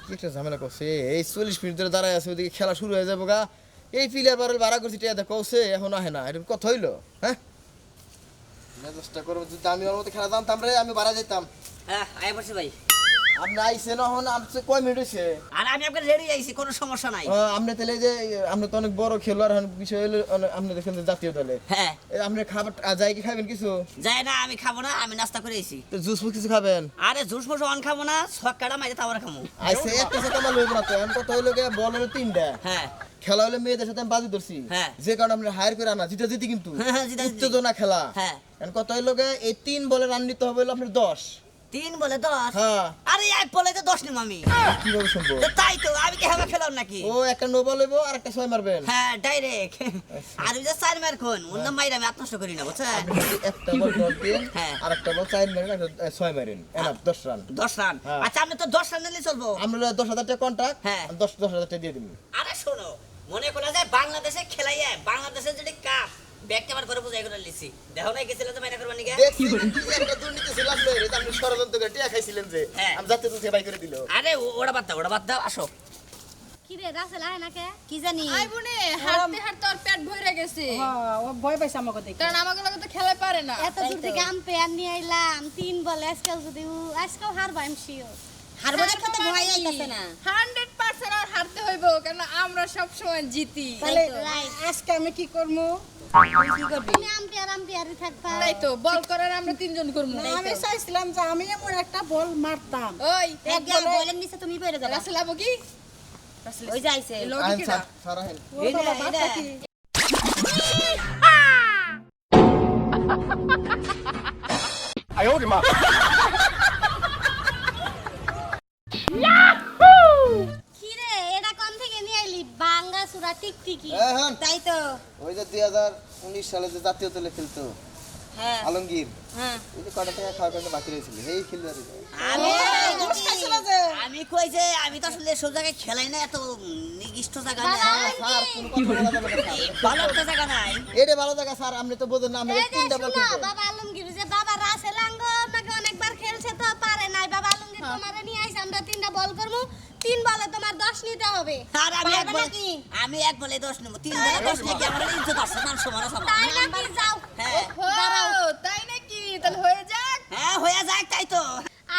কি একটা ঝামেলা করছে এই 40 মিনিট ধরে দাঁড়ায় আছে ওদিকে খেলা শুরু হয়ে যাবো গা এই প্লেয়ার বারেল ভাড়া করছি টিয়া কৌছে এখন আহে না এটা কথা হইলো হ্যাঁ চেষ্টা করবো যদি আমি ওর মতো খেলা জানতাম রে আমি ভাড়া যেতাম হ্যাঁ আয় বসে ভাই আপনি আইসেন এখন আপনি কয় মিনিট হয়েছে আর আমি আপনাকে রেডি আইছি কোনো সমস্যা নাই আপনি তাহলে যে আপনি তো অনেক বড় খেলোয়াড় হন বিষয় হলো আপনি দেখেন যে জাতীয় দলে হ্যাঁ আপনি খাবার যাই কি খাবেন কিছু যাই না আমি খাবো না আমি নাস্তা করে আইছি তো জুস ফুস কিছু খাবেন আরে জুস ফুস অন খাবো না ছক্কাটা মাইরে তাওয়ার খামু আইসে একটা সাথে আমার লইব না তো এখন কথা হইলো গিয়ে বল হলো 3টা হ্যাঁ খেলা হলে মেয়েদের সাথে আমি বাজি ধরছি হ্যাঁ। যে কারণে আমরা হায়ার করে আনা জিতা জিতি কিন্তু হ্যাঁ, জিতাজিতি। উত্তেজনা খেলা হ্যাঁ। এখন কথা হইলো গিয়ে এই 3 বলে রান নিতে হবে হলো আপনার 10 3 বলে 10 হ্যাঁ আরে এক বলে তো 10 নিম আমি কিভাবে সম্ভব তো তাই তো আমি কি হাবা খেলাম নাকি ও একটা নো বল হইবো আর একটা 6 মারবেন হ্যাঁ ডাইরেক্ট আর ওই যে 4 মার কোন অন্য মাইরা আমি আত্মনষ্ট করি না বুঝছেন আপনি যদি একটা বল ডট দিন হ্যাঁ। আর একটা বল 4 মারেন একটা 6 মারেন এনাফ 10 রান 10 রান হ্যাঁ। আচ্ছা আপনি তো 10 রান নিলে চলবো আমরা 10,000 টাকা কন্ট্রাক্ট হ্যাঁ। 10,000 টাকা দিয়ে দিন আরে শোনো মনে করা যায় বাংলাদেশে খেলাইয়া বাংলাদেশের যদি কাপ ব্যাগটা আবার করে বুঝাই করে লিছি দেখো না গেছিল তো মাইনা করবা নিকে দেখছি একটা দুর্নীতি ছিল আপনার এটা আপনি ষড়যন্ত্র করে টাকা খাইছিলেন যে হ্যাঁ। আমি যাতে তো সেবাই করে দিল আরে ওটা বাদ দাও আসো কি রে রাসেল আয় নাকে কি জানি আই বুনে হাঁটতে হাঁটতে ওর পেট ভরে গেছে ও ভয় পাইছে আমাকে দেখে কারণ আমাকে লগে তো খেলা পারে না এত দূর থেকে আম্পায়ার নিয়ে আইলাম 3 বলে আজকাল যদি আজকাল হারবা আমি শিওর হারবো দেখে তো ভয় আইতাছে না 100% আর হারতে হইব কারণ আমরা সব সময় জিতি তাহলে right. আজকে আমি কি করবো কি করবি তুমি আম্পায়ারই থাকবা তাই তো বল করার আমরা তিনজন করব আমি চাইছিলাম যে আমি এমন একটা বল মারতাম ওই এক বলে বলেন নিচে তুমি পড়ে যাবা রাসেল আবু কি ওই যাইছে লগে আইন কিডা সারাহেন ও বাবা বাপটা কি কি রে এটা কোন থেকে নিয়ে আইলি বাঙ্গা সুরা টিকটিকি হ্যাঁ, হ্যাঁ। তাই তো ওই যে 2019 সালে যে জাতীয় দলে খেলতো হ্যাঁ আলমগীর হ্যাঁ ওই যে কটা টাকা খাওয়ার জন্য বাকি রয়েছিল এই খেলবে আমি নমস্কার ছিল যে আমি কই যে আমি তো আসলে সব জায়গায় খেলাই না এত নির্দিষ্ট জায়গা নাই স্যার কোন কথা বলা যাবে না স্যার ভালো একটা জায়গা নাই এটা ভালো জায়গা স্যার আপনি তো বোঝেন না আমরা এই যে 3টা বল শুনো, খেলবো বাবা আলমগীর যে বাবা রাসেল আঙ্গ নাকি অনেকবার খেলছে তো পারে নাই বাবা আলমগীর তোমারে নিয়ে আইছে আমরা 3টা বল করবো 3 বলে তোমার 10 নিতে হবে আর আমি এক পারবে বলে নাকি? আমি এক বলে 10 নেব 3 বলে 10 নিয়ে কি আমার ইজ্জত আছে মান সম্মান আছে আমার? তাই নাকি যাও হ্যাঁ ও তাই নাকি তাহলে হয়ে যাক হ্যাঁ হয়ে যায় তাই তো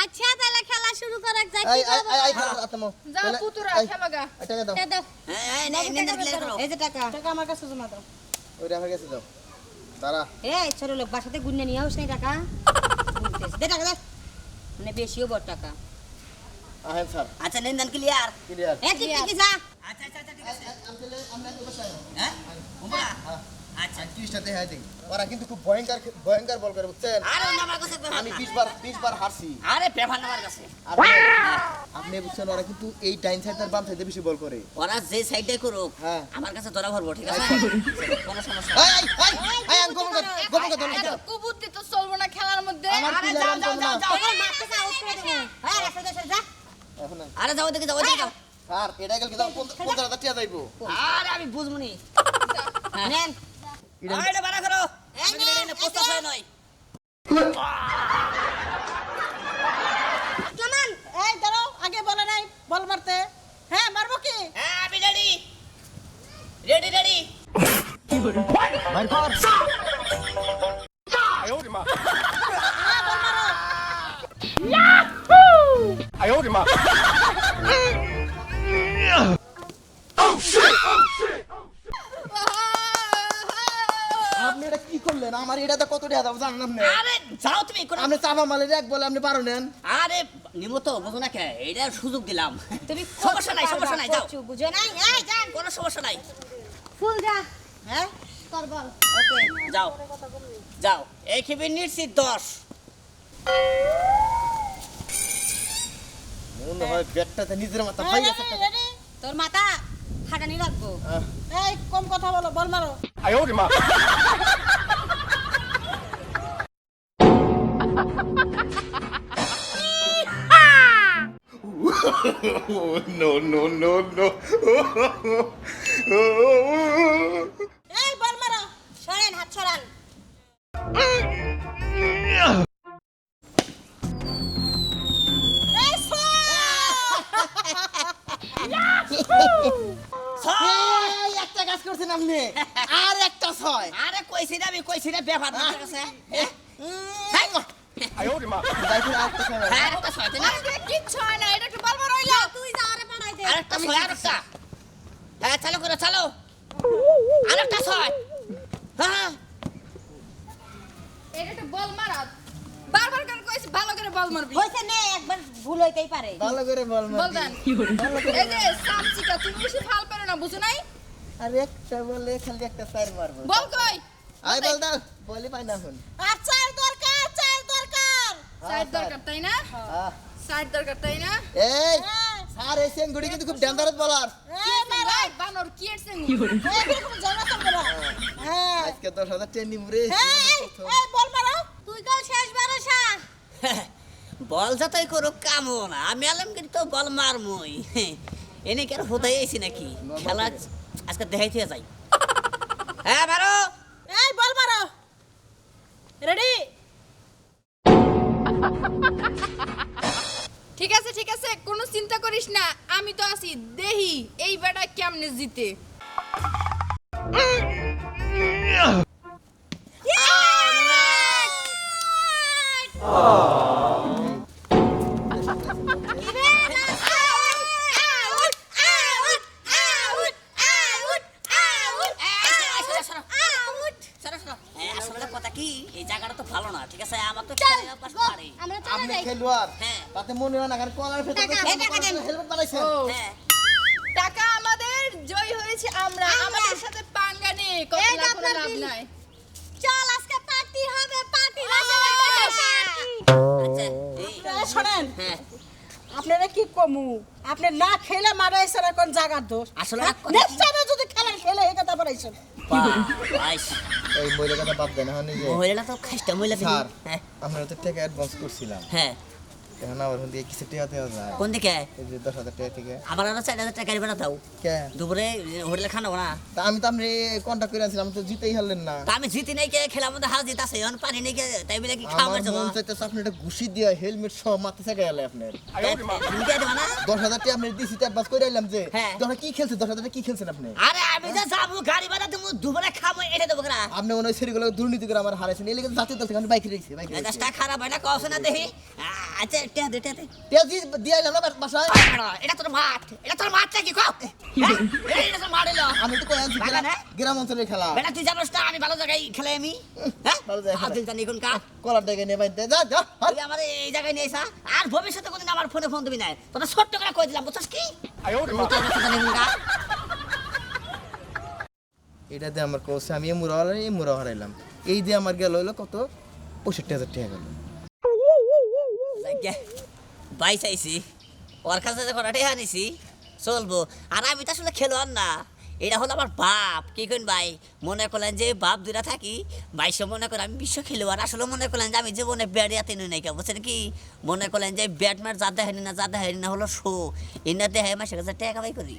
আচ্ছা তাহলে খেলা শুরু করা যাক এই কি করবো এই খেলা আতমো যাও পুতুরা খেলাগা টাকা দাও দে দাও হ্যাঁ নেন প্লে করো এই যে টাকা টাকা আমার কাছে জমা দাও ওই রেফার কাছে দাও দাঁড়া এই ছোট লোক বাসাতে গুন্নে নিয়ে আস নাই টাকা দে টাকা দে মানে বেশিও বড় টাকা আহেন স্যার আচ্ছা নেন ক্লিয়ার ক্লিয়ার এ ঠিক ঠিক যা আচ্ছা ঠিক আছে আমরা তো বসাই হ্যাঁ উমরা আচ্ছা 30টা দেখাই দেই ওরা কিন্তু খুব ভয়ঙ্কর বল করে বুঝছেন আরে আমার কাছে আমি 20 বার হারছি আরে পেপার নামার কাছে আর আপনি বুঝছেন ওরা কিন্তু এই ডাইন সাইড আর বাম সাইডে বেশি বল করে ওরা যে সাইডে করুক হ্যাঁ। আমার কাছে ধরা ভরবো ঠিক আছে কোনো সমস্যা এই আমি গোপন কথা এত কুবুতি তো চলবো না খেলার মধ্যে আমার আরে প্লেয়ার যাও আমি করব না এই মারতে যাও উঠে দেবো হ্যাঁ রাস্তা দে যা এখন না। আরে যাও দেখে যাও যাও স্যার এটা গেল কি দাও 15,000 টাকা যাইবো আরে আমি বুঝমুনি নেন এটা বাড়া করো আমি এটা পোস্ট হয় নয় কেমন এই দাঁড়াও আগে বলে নাই বল মারতে হ্যাঁ মারবো কি হ্যাঁ আমি রেডি মার কর আপনি এটা কি করলেন আমার এটাতে কত টাকা দাও জানেন আপনি আরে যাও তুমি কোন আপনি চাপা মালের এক বলে আপনি পারো নেন আরে নিমো তো বুঝো না কে এটা সুযোগ দিলাম তুমি সমস্যা নাই যাও বুঝে নাই এই যান কোনো সমস্যা নাই ফুল যা হ্যাঁ কর বল ওকে যাও এই খেবে নিশ্চিত 10 মনে হয় ব্যাটটাতে নিজের মাথা ভাই আছে তোর মাথা ফাটানি রাখবো এই কম কথা বলো বল মারো এই বল মারো সরেন হাত সরান কাজ করছেন আপনি আর একটা 6 আরে কইছি না আমি কইছি না ব্যাপার না আছে দেখুন আরেকটা 6 হ্যাঁ একটা ছয় তাই না আরে কিচ্ছু হয় না, এটা একটু বলবো রইলো। তুই যা আরে পাঠাই দে আরেকটা ছয় আরেকটা হ্যাঁ চালু করো চালো আরেকটা ছয় হ্যাঁ এটা একটু বল মারা। বারবার করে কইছি ভালো করে বল মারবি। হইছে নে একবার ভুল হইতেই পারে ভালো করে বল বল দেন। এই যে সামচিকা তুমি বেশি ফাল পারো না, বুঝো নাই? আর একটা বলে খালি একটা 4 মারবো বল কই? আই বল দাও বলি পাই না এখন আর চাল দরকার চাল দরকার সাইড দরকার তাই না? আহ, সাইড দরকার তাই না? এই স্যার এই সেঙ্গুড়ি কিন্তু খুব ডেঞ্জারাস বলার এই মারাই বানর কি এরছেন? এরকম জানা করবে না হ্যাঁ আজকে 10,000 ট্রেন নিমরে এই বল মারো তুই কাল শেষ ভরসা বল যতই করুক কামও না আমি আলাম কিন্তু বল মারমই এনে কি আর হোদাই আইছি নাকি খেলা আজকে দেখাইতে যাই হ্যাঁ মারো এই বল মারো রেডি ঠিক আছে কোনো চিন্তা করিস না, আমি তো আছি। দেহি এই বেটা কেমনে জিতে। আসলে কথা কি এই জায়গাটা তো ভালো না ঠিক আছে আমার তো চল, খেলা পাস গো, পারে আমরা চলে আপনি যাই খেলোয়াড় হ্যাঁ। তাতে মনে হয় না কারণ কলার ফেটে টাকা, টাকা দেন। হেলমেট বানাইছেন ও হ্যাঁ টাকা আমাদের, জয় হয়েছে আমরা। আমাদের সাথে পাঙ্গা নেই, কথা এই যে কোনো আপনার লাভ বিল। নাই। চল আজকে পার্টি হবে পার্টি আচ্ছা এই শোনেন হ্যাঁ আপনারা কি কমু আপনি না খেলে মারাইছেন এখন জাগার দোষ আসলে এক কথা নেক্সট টাইমে যদি খেলেন খেলে এই কথা বলাইছেন বাইশ এই মহিলা কথা বাদ দেন এখন এই যে মহিলা তো খাইটা মহিলা স্যার হ্যাঁ আমরা তো টাকা অ্যাডভান্স করছিলাম হ্যাঁ এখন আবার দিয়ে কিছু টাকা দেওয়া যায় কোন দিকে এই যে 10,000 টাকা থেকে আমার আরো 4,000 টাকা গাড়ি ভাড়া দাও কে দুপুরে হোটেলে খানা না তা আমি তো আপনি কন্টাক্ট করে আছিলাম তো জিতেই হারলেন না তা আমি জিতি নাই কে খেলার মধ্যে হার জিতাছে এখন পানি নাই কে তাই বলে কি খাওয়া আমার যাবো মন চাইতেছে আপনি একটা ঘুষি দিয়ে হেলমেট সহ মাথা থেকে গেলে আপনার তুমি কে দেবা না 10,000 টাকা আপনি দিছি তো অ্যাডভান্স করে আইলাম যে হ্যাঁ। 10,000 কি খেলছে 10,000 টাকা কি খেলছেন আপনি আরে আমি যে যাবো গাড়ি ভাড়া দেবো দুপুরে খাবো এটা দেবো না আপনি মনে হয় সেরিগুলো দুর্নীতি করে আমার হারাইছেন এই লেগে জাতীয় দল থেকে আমি বাইক রেখেছি বাইক মেজাজটা খারাপ হয় না কস না দেখি আচ্ছা টেয়া দে টেয়া দে পেঁয়াজি দিয়ে আইলাম না বাসায় এটা তোর মাঠ এটা তোর মাঠটা কি কও এটা তোর মাঠ এলো আমি তো কই আনছি বাগানে? গ্রাম অঞ্চলের খেলা বেটা তুই জানোস না আমি ভালো জায়গায় খেলে আমি হ্যাঁ ভালো জায়গায় খেলে। আদিল জানি কোন কা কলার ডেকে নিয়ে বাইতে যা যা হাট। তুই আমার এই জায়গায় নিয়ে এসা আর ভবিষ্যতে কোনদিন আমার ফোনে ফোন দিবি না তোরা ছোট্ট করে কই দিলাম বুঝছস কি তুই তো আমার সাথে নিবি না। এটা দিয়ে আমার কোসে আমি এই মুরা হারাইলাম এই দিয়ে আমার গেল হলো কত 65,000 টাকা গেল যাজ্ঞা, বাইশ আইছি ওর কাছে যখন টেহা নিছি চলবো আর আমি তো আসলে খেলোয়াড় না এটা হলো আমার বাপ কি করেন ভাই মনে করলেন যে বাপ দুটা থাকি বাইশে মনে করেন আমি বিশ্ব খেলোয়াড় আসলে মনে করলেন যে আমি জীবনে ব্যাট ইয়াতে নাই কে বুঝছেন কি মনে করলেন যে ব্যাটম্যান যা দেখানি না যা দেখানি না হলো শো এনাতে হ্যাঁ মাসের কাছে টাকা বাই করি